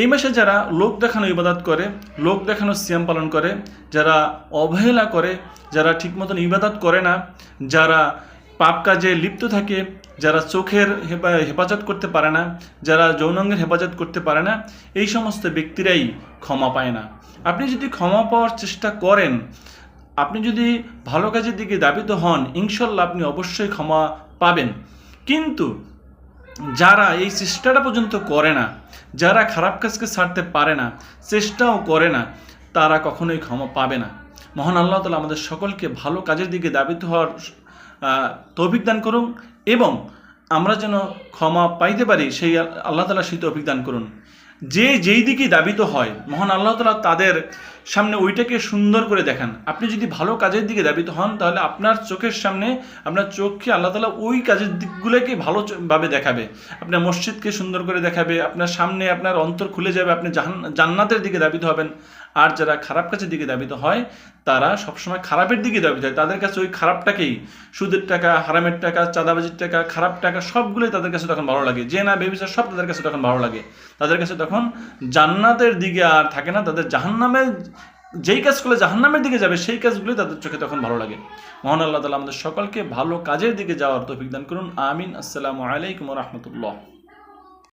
এই মাসে যারা লোক দেখানো ইবাদত করে, লোক দেখানো সিয়াম পালন করে, যারা অবহেলা করে, যারা ঠিক মতন ইবাদত করে না, যারা পাপ কাজে লিপ্ত থাকে, যারা চোখের হেফাজত করতে পারে না, যারা যৌনাঙ্গের হেফাজত করতে পারে না, এই সমস্ত ব্যক্তিরাই ক্ষমা পায় না। আপনি যদি ক্ষমা পাওয়ার চেষ্টা করেন, আপনি যদি ভালো কাজের দিকে ধাবিত হন, ইনশাল্লাহ আপনি অবশ্যই ক্ষমা পাবেন। কিন্তু যারা এই চেষ্টাটা পর্যন্ত করে না, যারা খারাপ কাজকে ছাড়তে পারে না, চেষ্টাও করে না, তারা কখনোই ক্ষমা পাবে না। মহান আল্লাহ তাআলা আমাদের সকলকে ভালো কাজের দিকে ধাবিত হওয়ার তৌফিক দান করুন এবং আমরা যেন ক্ষমা পাইতে পারি, সেই আল্লাহ তাআলা সেই তৌফিক দান করুন। যে যেই দিকে ধাবিত হয়, মহান আল্লাহ তাআলা তাদের সামনে ওইটাকে সুন্দর করে দেখান। আপনি যদি ভালো কাজের দিকে ধাবিত হন, তাহলে আপনার চোখের সামনে, আপনার চোখকে আল্লাহ তাআলা ওই কাজের দিকগুলোকে ভালোভাবে দেখাবে। আপনার মসজিদকে সুন্দর করে দেখাবে, আপনার সামনে আপনার অন্তর খুলে যাবে, আপনি জান্নাতের দিকে ধাবিত হবেন। আর যারা খারাপ কাজের দিকে ধাবিত হয়, তারা সবসময় খারাপের দিকে ধাবিত হয়। তাদের কাছে ওই খারাপটাকেই, সুদের টাকা, হারামের টাকা, চাঁদাবাজির টাকা, খারাপ টাকা সবগুলোই তাদের কাছে তখন ভালো লাগে। যে না বেবিচার সব তাদের কাছে তখন ভালো লাগে। তাদের কাছে তখন জান্নাতের দিকে আর থাকে না, তাদের জাহান্নামের, যেই কাজ করলে জাহান্নামের দিকে যাবে সেই কাজগুলোই তাদের চোখে তখন ভালো লাগে। মহান আল্লাহ তাআলা আমাদের সকলকে ভালো কাজের দিকে যাওয়ার তৌফিক দান করুন। আমিন। আসসালামু আলাইকুম ওয়া রাহমাতুল্লাহ।